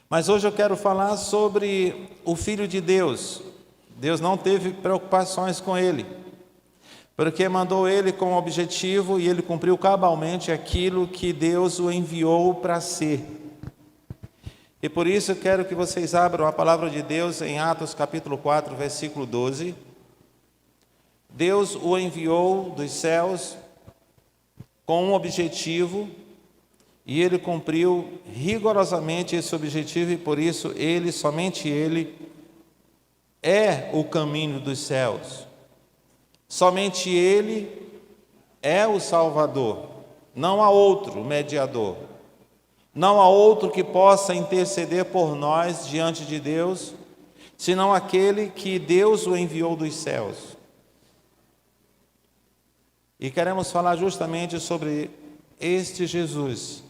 Mas hoje eu quero falar sobre o Filho de Deus. Deus não teve preocupações com ele, porque mandou ele com objetivo e ele cumpriu cabalmente aquilo que Deus o enviou para ser. E por isso eu quero que vocês abram a palavra de Deus em Atos capítulo 4, versículo 12. Deus o enviou dos céus com um objetivo e ele cumpriu rigorosamente esse objetivo, e por isso ele, somente ele, é o caminho dos céus. Somente ele é o Salvador. Não há outro mediador. Não há outro que possa interceder por nós diante de Deus, senão aquele que Deus o enviou dos céus. E queremos falar justamente sobre este Jesus,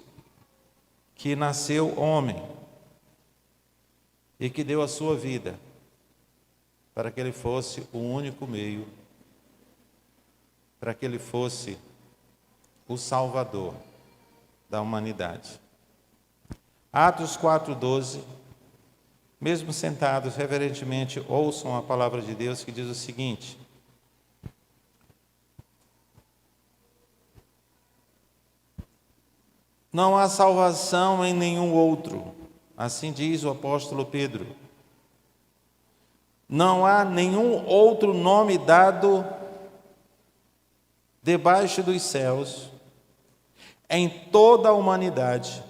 que nasceu homem e que deu a sua vida para que ele fosse o único meio, para que ele fosse o Salvador da humanidade. Atos 4:12, mesmo sentados, reverentemente ouçam a palavra de Deus, que diz o seguinte: não há salvação em nenhum outro, assim diz o apóstolo Pedro. Não há nenhum outro nome dado debaixo dos céus, em toda a humanidade,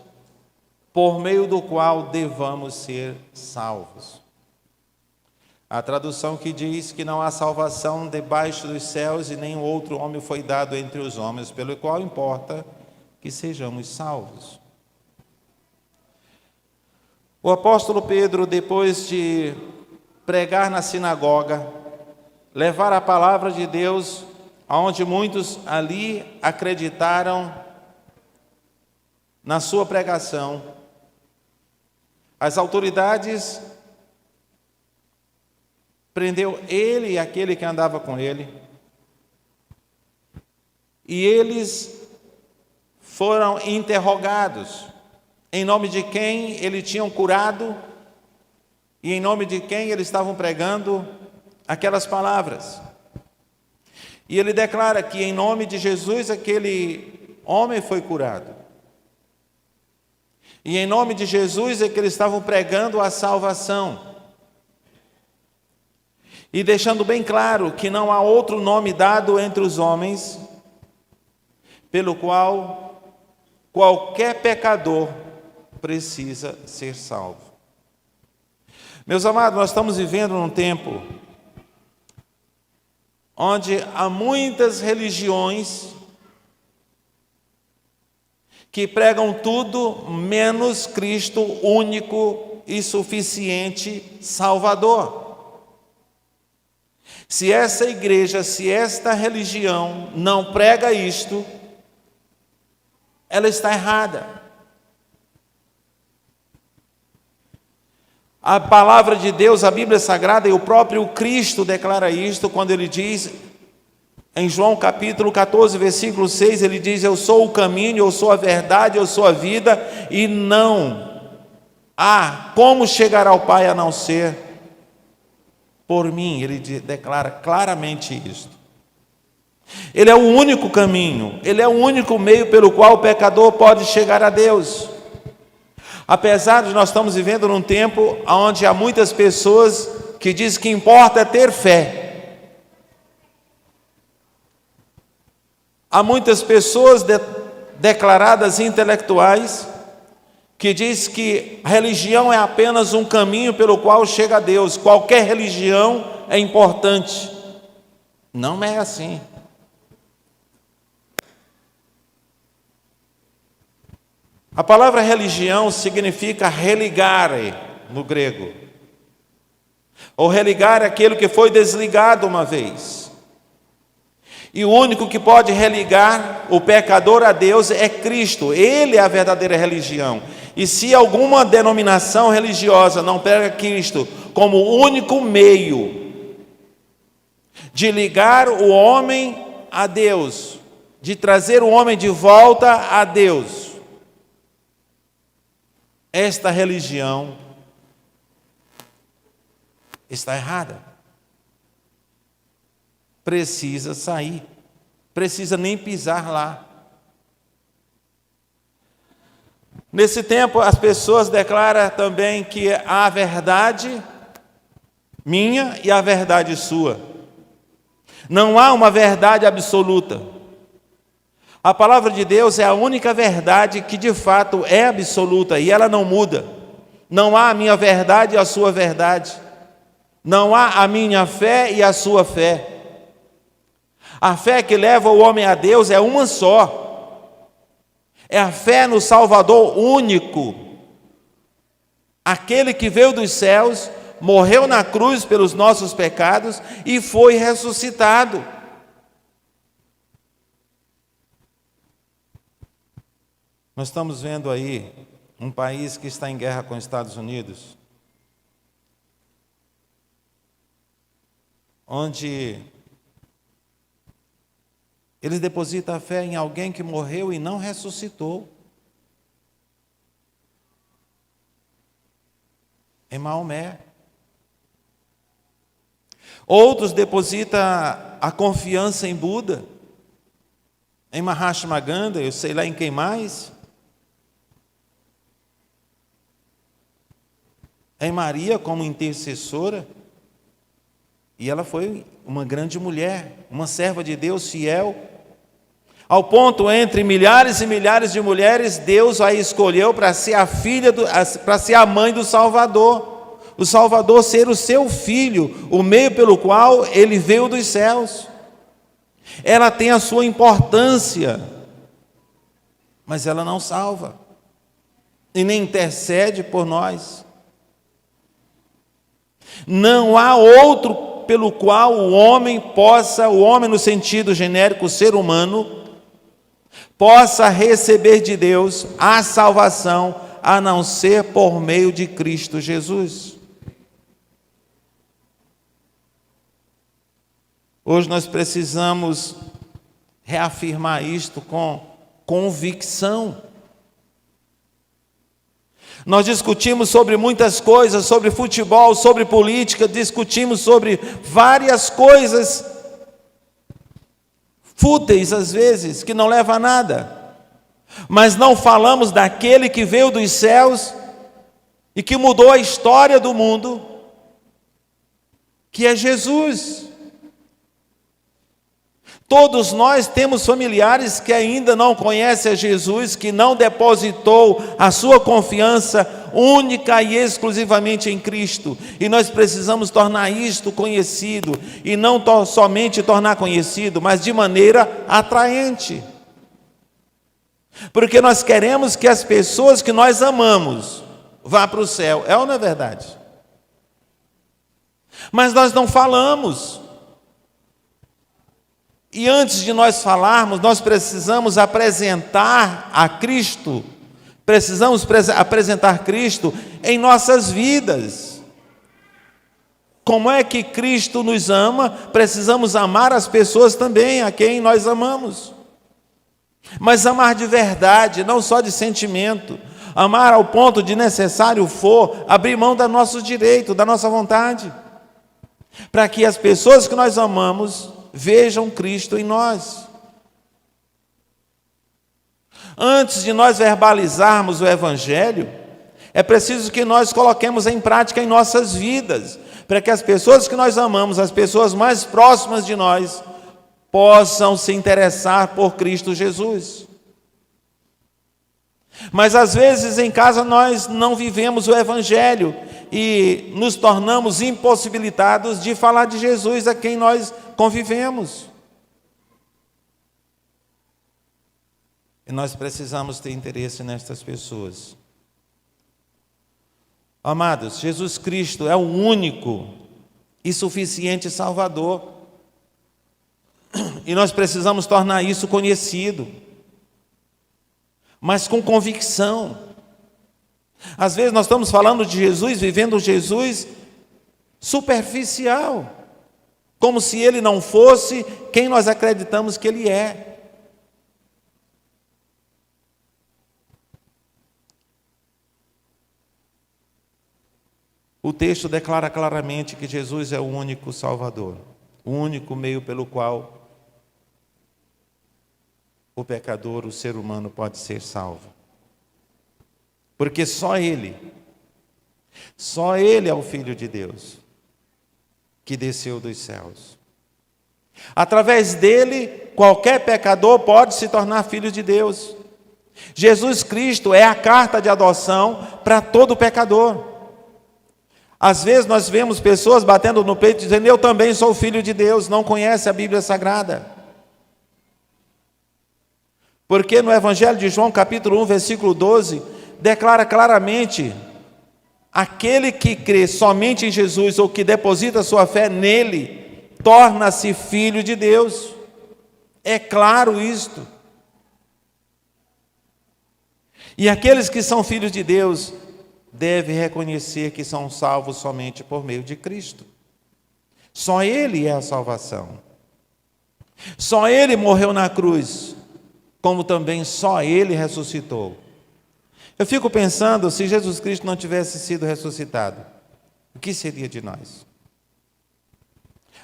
por meio do qual devamos ser salvos. A tradução que diz que não há salvação debaixo dos céus e nenhum outro nome foi dado entre os homens, pelo qual importa que sejamos salvos. O apóstolo Pedro, depois de pregar na sinagoga, levar a palavra de Deus, aonde muitos ali acreditaram na sua pregação, as autoridades prendeu ele e aquele que andava com ele, e eles foram interrogados em nome de quem eles tinham curado e em nome de quem eles estavam pregando aquelas palavras. E ele declara que em nome de Jesus aquele homem foi curado. E em nome de Jesus é que eles estavam pregando a salvação. E deixando bem claro que não há outro nome dado entre os homens pelo qual qualquer pecador precisa ser salvo. Meus amados, nós estamos vivendo num tempo onde há muitas religiões que pregam tudo menos Cristo único e suficiente Salvador. Se essa igreja, se esta religião não prega isto, ela está errada. A palavra de Deus, a Bíblia Sagrada e o próprio Cristo declara isto quando ele diz, em João capítulo 14, versículo 6, ele diz: eu sou o caminho, eu sou a verdade, eu sou a vida, e não há como chegar ao Pai a não ser por mim. Ele declara claramente isto. Ele é o único caminho, ele é o único meio pelo qual o pecador pode chegar a Deus. Apesar de nós estamos vivendo num tempo onde há muitas pessoas que dizem que importa ter fé. Há muitas pessoas declaradas intelectuais que dizem que a religião é apenas um caminho pelo qual chega a Deus. Qualquer religião é importante. Não é assim. A palavra religião significa religare no grego. Ou religar aquilo que foi desligado uma vez. E o único que pode religar o pecador a Deus é Cristo. Ele é a verdadeira religião. E se alguma denominação religiosa não prega Cristo como o único meio de ligar o homem a Deus, de trazer o homem de volta a Deus, esta religião está errada. Precisa sair, precisa nem pisar lá. Nesse tempo, as pessoas declaram também que há a verdade minha e a verdade sua. Não há uma verdade absoluta. A palavra de Deus é a única verdade que de fato é absoluta e ela não muda. Não há a minha verdade e a sua verdade. Não há a minha fé e a sua fé. A fé que leva o homem a Deus é uma só. É a fé no Salvador único. Aquele que veio dos céus, morreu na cruz pelos nossos pecados e foi ressuscitado. Nós estamos vendo aí um país que está em guerra com os Estados Unidos, onde eles depositam a fé em alguém que morreu e não ressuscitou. Em Maomé. Outros depositam a confiança em Buda, em Mahatma Gandhi, eu sei lá em quem mais. Em Maria como intercessora. E ela foi uma grande mulher, uma serva de Deus fiel. Ao ponto, entre milhares e milhares de mulheres, Deus a escolheu para ser a filha, para ser a mãe do Salvador. O Salvador ser o seu filho, o meio pelo qual ele veio dos céus. Ela tem a sua importância, mas ela não salva. E nem intercede por nós. Não há outro pelo qual o homem no sentido genérico, o ser humano, possa receber de Deus a salvação, a não ser por meio de Cristo Jesus. Hoje nós precisamos reafirmar isto com convicção. Nós discutimos sobre muitas coisas, sobre futebol, sobre política, discutimos sobre várias coisas fúteis às vezes, que não levam a nada. Mas não falamos daquele que veio dos céus e que mudou a história do mundo, que é Jesus. Todos nós temos familiares que ainda não conhecem a Jesus, que não depositou a sua confiança única e exclusivamente em Cristo. E nós precisamos tornar isto conhecido, e não somente tornar conhecido, mas de maneira atraente. Porque nós queremos que as pessoas que nós amamos vá para o céu. É ou não é verdade? Mas nós não falamos. E antes de nós falarmos, nós precisamos apresentar a Cristo, precisamos apresentar Cristo em nossas vidas. Como é que Cristo nos ama? Precisamos amar as pessoas também a quem nós amamos. Mas amar de verdade, não só de sentimento. Amar ao ponto de necessário for abrir mão do nosso direito, da nossa vontade. Para que as pessoas que nós amamos vejam Cristo em nós. Antes de nós verbalizarmos o Evangelho, é preciso que nós coloquemos em prática em nossas vidas, para que as pessoas que nós amamos, as pessoas mais próximas de nós, possam se interessar por Cristo Jesus. Mas às vezes em casa nós não vivemos o Evangelho e nos tornamos impossibilitados de falar de Jesus a quem nós convivemos. E nós precisamos ter interesse nestas pessoas. Amados, Jesus Cristo é o único e suficiente Salvador. E nós precisamos tornar isso conhecido, mas com convicção. Às vezes nós estamos falando de Jesus, vivendo um Jesus superficial, como se Ele não fosse quem nós acreditamos que Ele é. O texto declara claramente que Jesus é o único Salvador, o único meio pelo qual o pecador, o ser humano, pode ser salvo. Porque só Ele é o Filho de Deus, que desceu dos céus. Através dele, qualquer pecador pode se tornar filho de Deus. Jesus Cristo é a carta de adoção para todo pecador. Às vezes nós vemos pessoas batendo no peito dizendo: eu também sou filho de Deus, não conhece a Bíblia Sagrada. Porque no Evangelho de João, capítulo 1, versículo 12, declara claramente: aquele que crê somente em Jesus ou que deposita sua fé nele, torna-se filho de Deus. É claro isto. E aqueles que são filhos de Deus devem reconhecer que são salvos somente por meio de Cristo. Só Ele é a salvação. Só Ele morreu na cruz, como também só Ele ressuscitou. Eu fico pensando, se Jesus Cristo não tivesse sido ressuscitado, o que seria de nós?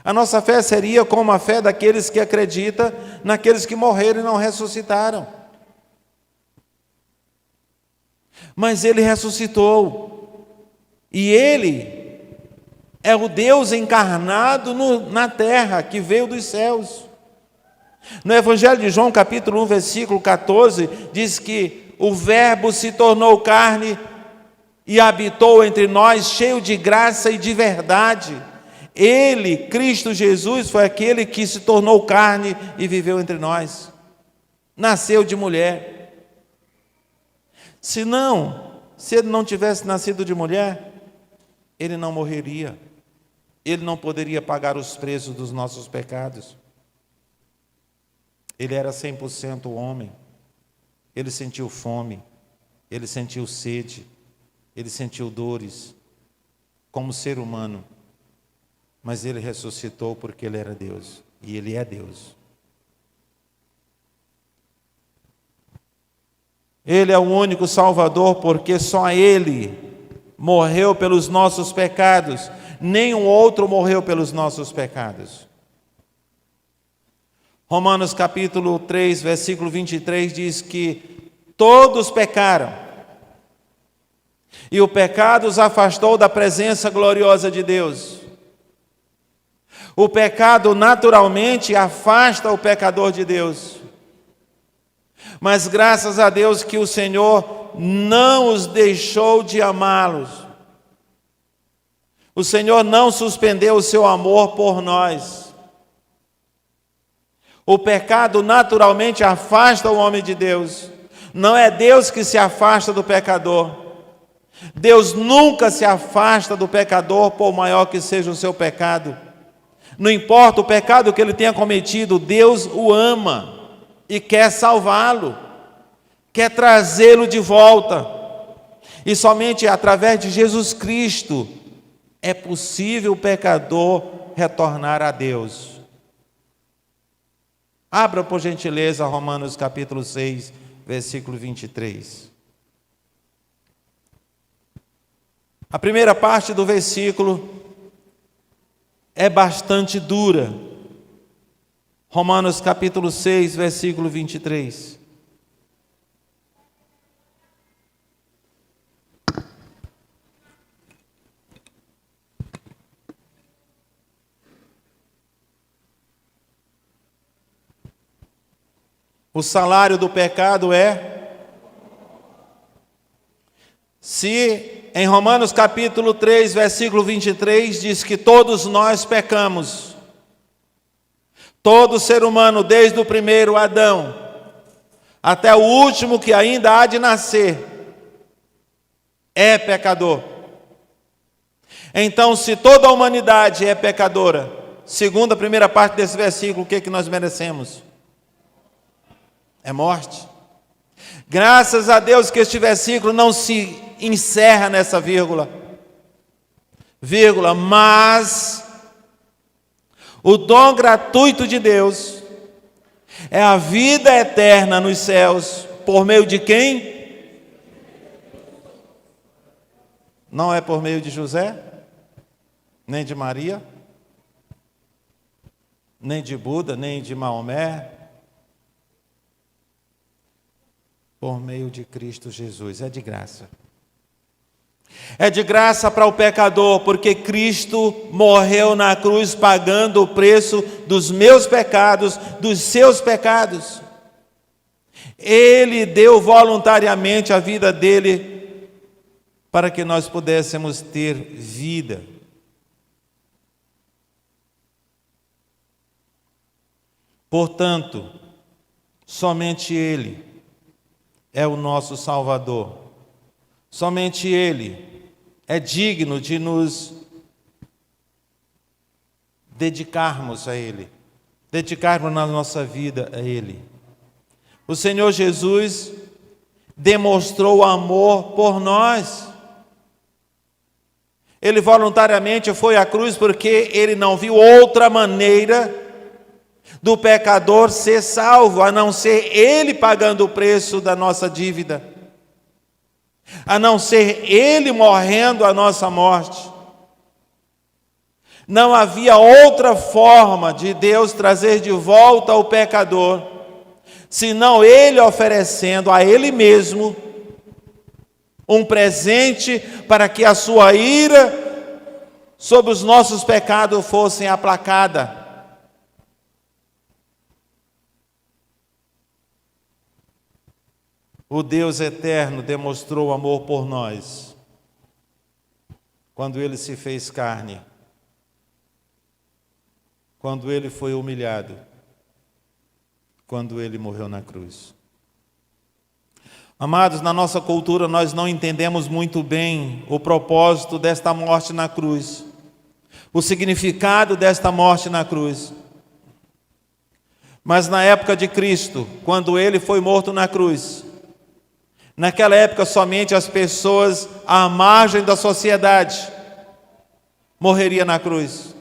A nossa fé seria como a fé daqueles que acreditam naqueles que morreram e não ressuscitaram. Mas Ele ressuscitou. E Ele é o Deus encarnado na terra, que veio dos céus. No Evangelho de João, capítulo 1, versículo 14, diz que o Verbo se tornou carne e habitou entre nós, cheio de graça e de verdade. Ele, Cristo Jesus, foi aquele que se tornou carne e viveu entre nós. Nasceu de mulher. Se ele não tivesse nascido de mulher, ele não morreria. Ele não poderia pagar os preços dos nossos pecados. Ele era 100% homem. Ele sentiu fome, ele sentiu sede, ele sentiu dores, como ser humano. Mas ele ressuscitou porque ele era Deus, e ele é Deus. Ele é o único Salvador, porque só Ele morreu pelos nossos pecados, nenhum outro morreu pelos nossos pecados. Romanos capítulo 3, versículo 23 diz que todos pecaram, e o pecado os afastou da presença gloriosa de Deus. O pecado naturalmente afasta o pecador de Deus. Mas graças a Deus que o Senhor não os deixou de amá-los. O Senhor não suspendeu o seu amor por nós. O pecado naturalmente afasta o homem de Deus. Não é Deus que se afasta do pecador. Deus nunca se afasta do pecador, por maior que seja o seu pecado. Não importa o pecado que ele tenha cometido, Deus o ama e quer salvá-lo, quer trazê-lo de volta. E somente através de Jesus Cristo é possível o pecador retornar a Deus. Abra, por gentileza, Romanos capítulo 6, versículo 23. A primeira parte do versículo é bastante dura. Romanos capítulo 6, versículo 23. O salário do pecado é... Se em Romanos capítulo 3, versículo 23, diz que todos nós pecamos. Todo ser humano, desde o primeiro Adão até o último que ainda há de nascer, é pecador. Então, se toda a humanidade é pecadora, segundo a primeira parte desse versículo, o que é que nós merecemos? É morte. Graças a Deus que este versículo não se encerra nessa vírgula, mas o dom gratuito de Deus é a vida eterna nos céus, por meio de quem? Não é por meio de José? nem de Maria, nem de Buda, nem de Maomé. Por meio de Cristo Jesus. É de graça. É de graça para o pecador, porque Cristo morreu na cruz pagando o preço dos meus pecados, dos seus pecados. Ele deu voluntariamente a vida dele para que nós pudéssemos ter vida. Portanto, somente Ele é o nosso Salvador. Somente Ele é digno de nos dedicarmos a Ele, dedicarmos na nossa vida a Ele. O Senhor Jesus demonstrou amor por nós. Ele voluntariamente foi à cruz porque Ele não viu outra maneira do pecador ser salvo, a não ser Ele pagando o preço da nossa dívida, a não ser Ele morrendo a nossa morte. Não havia outra forma de Deus trazer de volta o pecador, senão Ele oferecendo a Ele mesmo um presente para que a sua ira sobre os nossos pecados fosse aplacada. O Deus eterno demonstrou amor por nós quando Ele se fez carne, quando Ele foi humilhado, quando Ele morreu na cruz. Amados, na nossa cultura nós não entendemos muito bem o propósito desta morte na cruz, o significado desta morte na cruz. Mas na época de Cristo, quando Ele foi morto na cruz, naquela época somente as pessoas à margem da sociedade morreriam na cruz.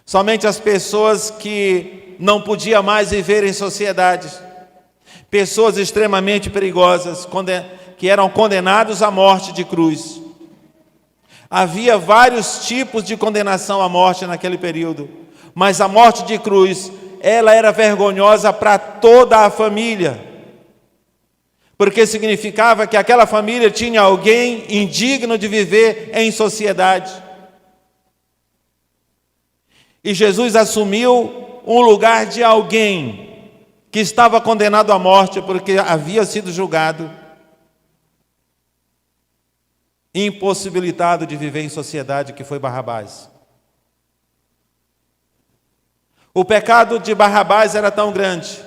Somente as pessoas que não podiam mais viver em sociedade, pessoas extremamente perigosas, que eram condenados à morte de cruz. Havia vários tipos de condenação à morte naquele período, mas a morte de cruz, ela era vergonhosa para toda a família, porque significava que aquela família tinha alguém indigno de viver em sociedade. E Jesus assumiu um lugar de alguém que estava condenado à morte porque havia sido julgado, impossibilitado de viver em sociedade, que foi Barrabás. O pecado de Barrabás era tão grande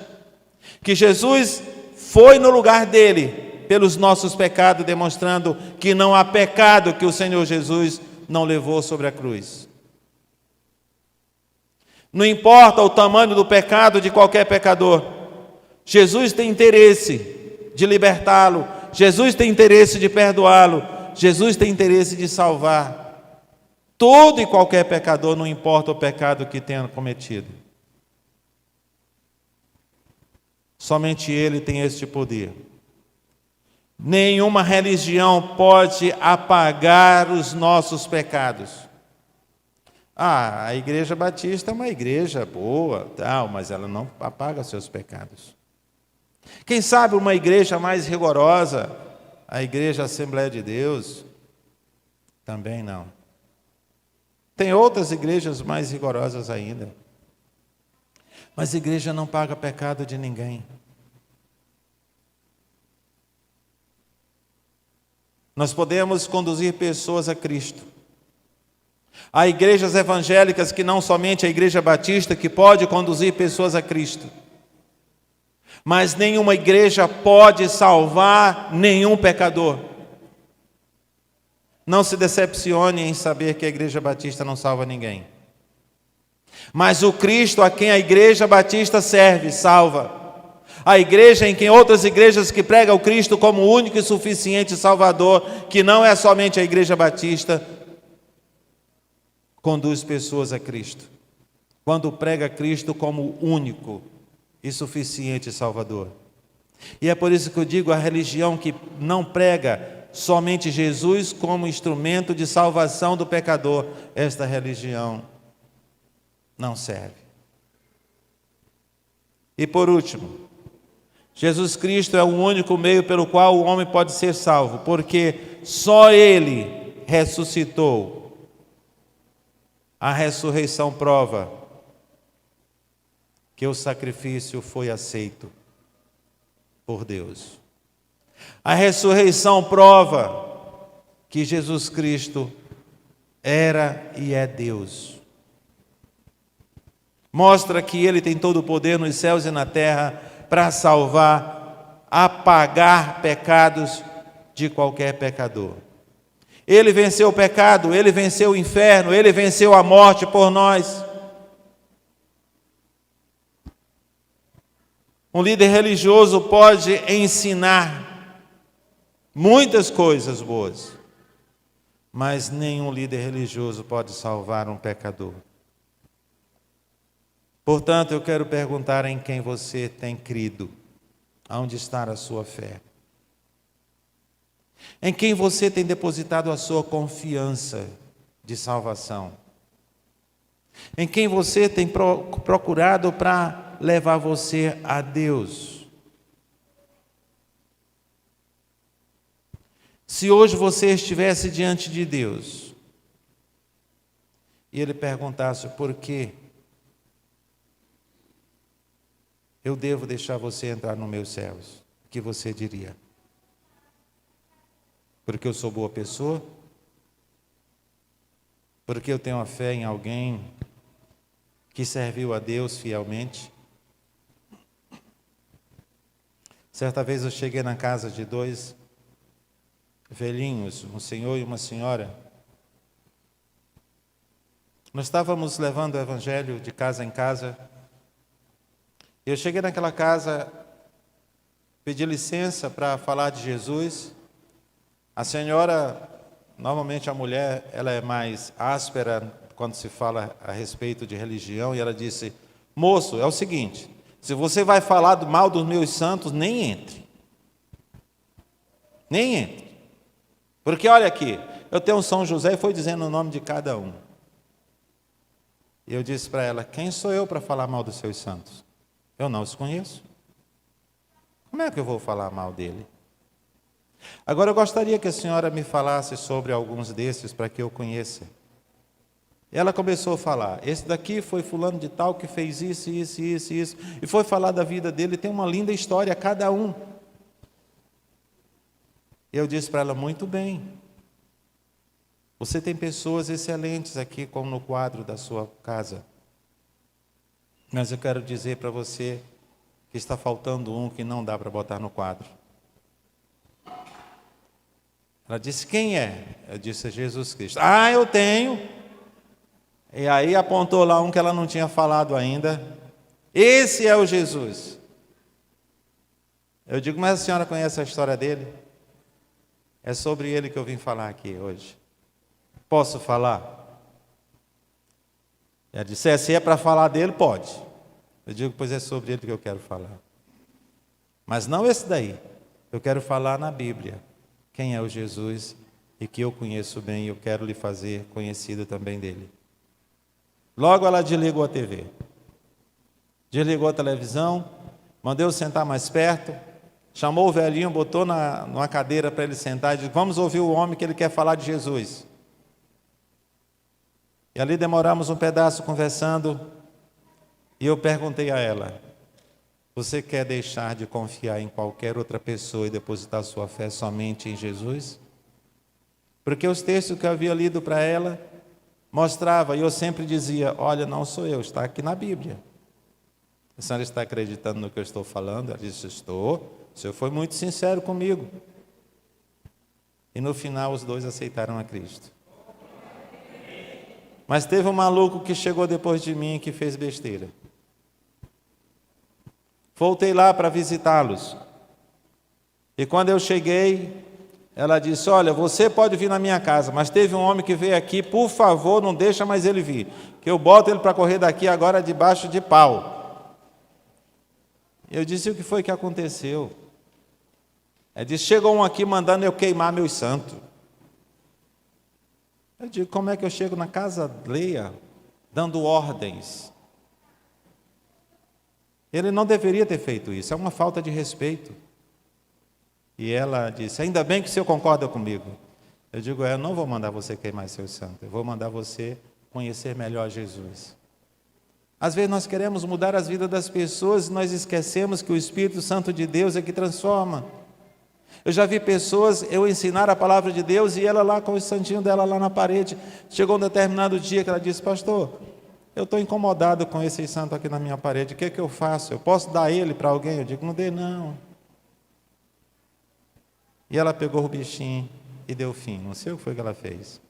que Jesus foi no lugar dele pelos nossos pecados, demonstrando que não há pecado que o Senhor Jesus não levou sobre a cruz. Não importa o tamanho do pecado de qualquer pecador, Jesus tem interesse de libertá-lo, Jesus tem interesse de perdoá-lo, Jesus tem interesse de salvar todo e qualquer pecador, não importa o pecado que tenha cometido. Somente Ele tem este poder. Nenhuma religião pode apagar os nossos pecados. A Igreja Batista é uma igreja boa, tal, mas ela não apaga seus pecados. Quem sabe uma igreja mais rigorosa, a Igreja Assembleia de Deus, também não. Tem outras igrejas mais rigorosas ainda. Mas a igreja não paga pecado de ninguém. Nós podemos conduzir pessoas a Cristo. Há igrejas evangélicas que não somente a Igreja Batista que pode conduzir pessoas a Cristo. Mas nenhuma igreja pode salvar nenhum pecador. Não se decepcione em saber que a Igreja Batista não salva ninguém. Mas o Cristo a quem a Igreja Batista serve, salva. A igreja em quem outras igrejas que pregam o Cristo como o único e suficiente Salvador, que não é somente a Igreja Batista, conduz pessoas a Cristo. Quando prega Cristo como o único e suficiente Salvador. E é por isso que eu digo, a religião que não prega somente Jesus como instrumento de salvação do pecador, esta religião não serve. E por último, Jesus Cristo é o único meio pelo qual o homem pode ser salvo, porque só Ele ressuscitou. A ressurreição prova que o sacrifício foi aceito por Deus. A ressurreição prova que Jesus Cristo era e é Deus. Mostra que Ele tem todo o poder nos céus e na terra para salvar, apagar pecados de qualquer pecador. Ele venceu o pecado, Ele venceu o inferno, Ele venceu a morte por nós. Um líder religioso pode ensinar muitas coisas boas, mas nenhum líder religioso pode salvar um pecador. Portanto, eu quero perguntar em quem você tem crido, aonde está a sua fé? Em quem você tem depositado a sua confiança de salvação? Em quem você tem procurado para levar você a Deus? Se hoje você estivesse diante de Deus e Ele perguntasse por que eu devo deixar você entrar nos meus céus, o que você diria? Porque eu sou boa pessoa? Porque eu tenho a fé em alguém que serviu a Deus fielmente? Certa vez eu cheguei na casa de dois velhinhos, um senhor e uma senhora. Nós estávamos levando o evangelho de casa em casa. Eu cheguei naquela casa, pedi licença para falar de Jesus. A senhora, normalmente a mulher, ela é mais áspera quando se fala a respeito de religião, e ela disse: moço, é o seguinte, se você vai falar do mal dos meus santos, nem entre. Nem entre. Porque olha aqui, eu tenho um São José e foi dizendo o nome de cada um. E eu disse para ela: quem sou eu para falar mal dos seus santos? Eu não os conheço. Como é que eu vou falar mal dele? Agora eu gostaria que a senhora me falasse sobre alguns desses para que eu conheça. E ela começou a falar: esse daqui foi fulano de tal que fez isso, isso, isso, isso. E foi falar da vida dele, tem uma linda história cada um. Eu disse para ela: muito bem. Você tem pessoas excelentes aqui como no quadro da sua casa. Mas eu quero dizer para você que está faltando um que não dá para botar no quadro. Ela disse: quem é? Eu disse: é Jesus Cristo. Ah, eu tenho. E aí apontou lá um que ela não tinha falado ainda. Esse é o Jesus. Eu digo: mas a senhora conhece a história dele? É sobre ele que eu vim falar aqui hoje. Posso falar? Ela disse: se é para falar dele, pode. Eu digo: pois é sobre ele que eu quero falar. Mas não esse daí. Eu quero falar na Bíblia. Quem é o Jesus e que eu conheço bem, e eu quero lhe fazer conhecido também dele. Logo ela desligou a TV. Desligou a televisão, mandou sentar mais perto, chamou o velhinho, botou numa cadeira para ele sentar e disse: vamos ouvir o homem que ele quer falar de Jesus. E ali demoramos um pedaço conversando, e eu perguntei a ela: você quer deixar de confiar em qualquer outra pessoa e depositar sua fé somente em Jesus? Porque os textos que eu havia lido para ela mostrava, e eu sempre dizia: olha, não sou eu, está aqui na Bíblia. A senhora está acreditando no que eu estou falando? Ela disse: estou. O senhor foi muito sincero comigo. E no final os dois aceitaram a Cristo. Mas teve um maluco que chegou depois de mim e que fez besteira. Voltei lá para visitá-los. E quando eu cheguei, ela disse: olha, você pode vir na minha casa, mas teve um homem que veio aqui, por favor, não deixa mais ele vir, que eu boto ele para correr daqui agora debaixo de pau. Eu disse: o que foi que aconteceu? Ele diz, chegou um aqui mandando eu queimar meus santos. Eu digo, como é que eu chego na casa alheia dando ordens? Ele não deveria ter feito isso, é uma falta de respeito. E ela disse, ainda bem que o senhor concorda comigo. Eu digo, eu não vou mandar você queimar seus santos, eu vou mandar você conhecer melhor Jesus. Às vezes nós queremos mudar as vidas das pessoas e nós esquecemos que o Espírito Santo de Deus é que transforma. Eu já vi pessoas, eu ensinar a palavra de Deus e ela lá com o santinho dela lá na parede. Chegou um determinado dia que ela disse, pastor, eu estou incomodado com esse santo aqui na minha parede, o que é que eu faço? Eu posso dar ele para alguém? Eu digo, não dê não. E ela pegou o bichinho e deu fim, não sei o que foi que ela fez.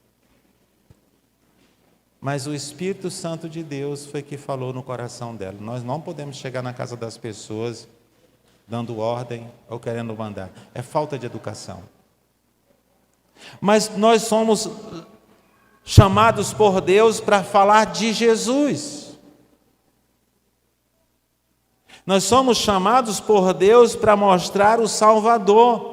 Mas o Espírito Santo de Deus foi que falou no coração dela. Nós não podemos chegar na casa das pessoas dando ordem ou querendo mandar. É falta de educação. Mas nós somos chamados por Deus para falar de Jesus. Nós somos chamados por Deus para mostrar o Salvador.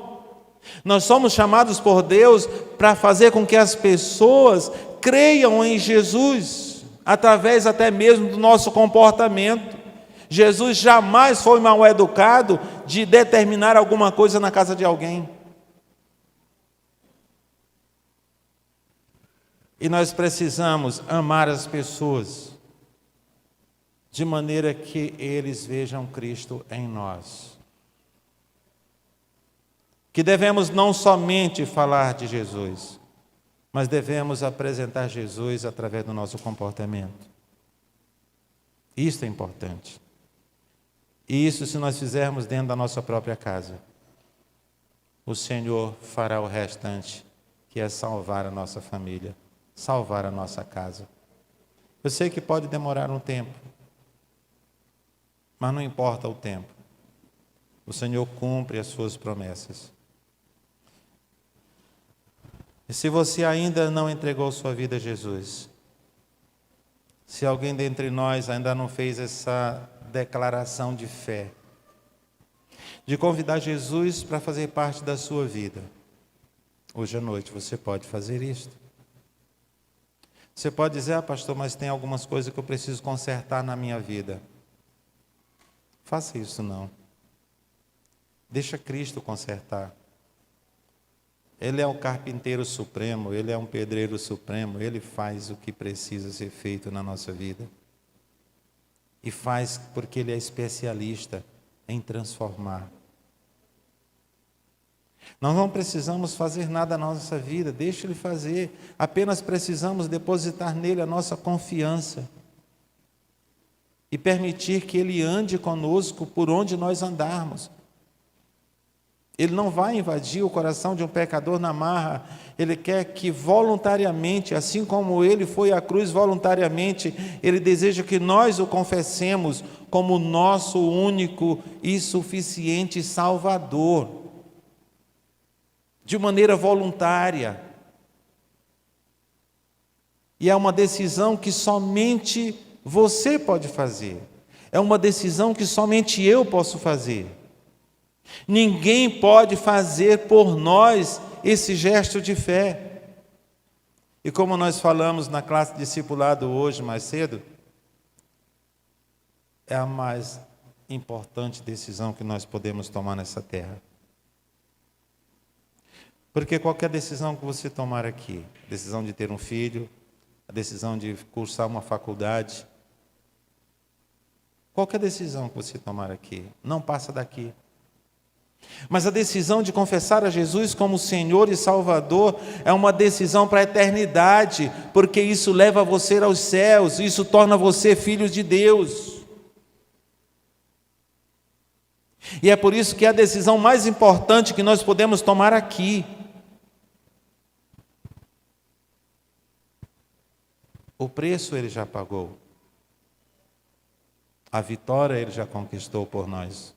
Nós somos chamados por Deus para fazer com que as pessoas creiam em Jesus, através até mesmo do nosso comportamento. Jesus jamais foi mal educado de determinar alguma coisa na casa de alguém. E nós precisamos amar as pessoas, de maneira que eles vejam Cristo em nós. Que devemos não somente falar de Jesus, mas devemos apresentar Jesus através do nosso comportamento. Isso é importante. E isso se nós fizermos dentro da nossa própria casa. O Senhor fará o restante, que é salvar a nossa família, salvar a nossa casa. Eu sei que pode demorar um tempo, mas não importa o tempo. O Senhor cumpre as suas promessas. E se você ainda não entregou sua vida a Jesus, se alguém dentre nós ainda não fez essa declaração de fé, de convidar Jesus para fazer parte da sua vida, hoje à noite você pode fazer isto. Você pode dizer, pastor, mas tem algumas coisas que eu preciso consertar na minha vida. Faça isso não. Deixa Cristo consertar. Ele é o carpinteiro supremo, Ele é um pedreiro supremo, Ele faz o que precisa ser feito na nossa vida. E faz porque Ele é especialista em transformar. Nós não precisamos fazer nada na nossa vida, deixa Ele fazer. Apenas precisamos depositar nele a nossa confiança. E permitir que Ele ande conosco por onde nós andarmos. Ele não vai invadir o coração de um pecador na marra. Ele quer que voluntariamente, assim como Ele foi à cruz voluntariamente, Ele deseja que nós o confessemos como nosso único e suficiente Salvador. De maneira voluntária. E é uma decisão que somente você pode fazer. É uma decisão que somente eu posso fazer. Ninguém pode fazer por nós esse gesto de fé. E como nós falamos na classe de discipulado hoje, mais cedo, é a mais importante decisão que nós podemos tomar nessa terra. Porque qualquer decisão que você tomar aqui, decisão de ter um filho, a decisão de cursar uma faculdade, qualquer decisão que você tomar aqui, não passa daqui. Mas a decisão de confessar a Jesus como Senhor e Salvador é uma decisão para a eternidade, porque isso leva você aos céus, isso torna você filho de Deus. E é por isso que é a decisão mais importante que nós podemos tomar aqui. O preço Ele já pagou. A vitória Ele já conquistou por nós.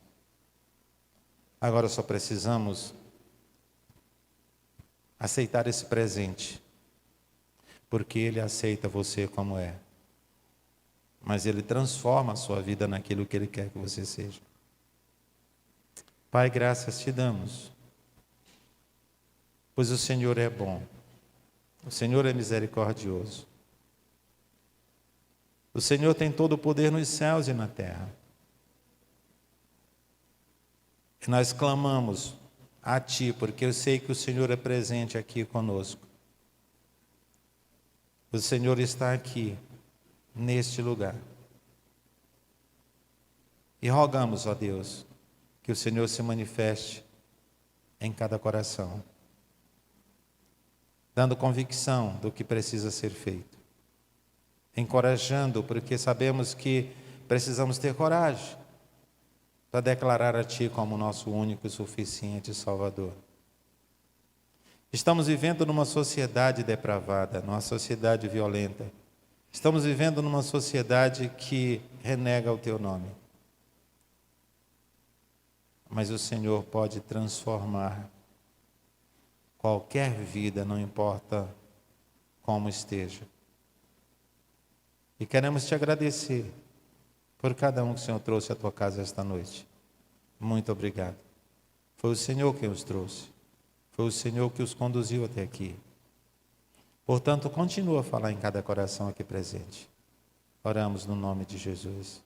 Agora só precisamos aceitar esse presente, porque Ele aceita você como é, mas Ele transforma a sua vida naquilo que Ele quer que você seja. Pai, graças te damos, pois o Senhor é bom, o Senhor é misericordioso. O Senhor tem todo o poder nos céus e na terra. E nós clamamos a Ti, porque eu sei que o Senhor é presente aqui conosco. O Senhor está aqui, neste lugar. E rogamos, ó Deus, que o Senhor se manifeste em cada coração, dando convicção do que precisa ser feito, encorajando, porque sabemos que precisamos ter coragem para declarar a Ti como nosso único e suficiente Salvador. Estamos vivendo numa sociedade depravada, numa sociedade violenta. Estamos vivendo numa sociedade que renega o Teu nome. Mas o Senhor pode transformar qualquer vida, não importa como esteja. E queremos Te agradecer por cada um que o Senhor trouxe à Tua casa esta noite. Muito obrigado. Foi o Senhor quem os trouxe. Foi o Senhor que os conduziu até aqui. Portanto, continua a falar em cada coração aqui presente. Oramos no nome de Jesus.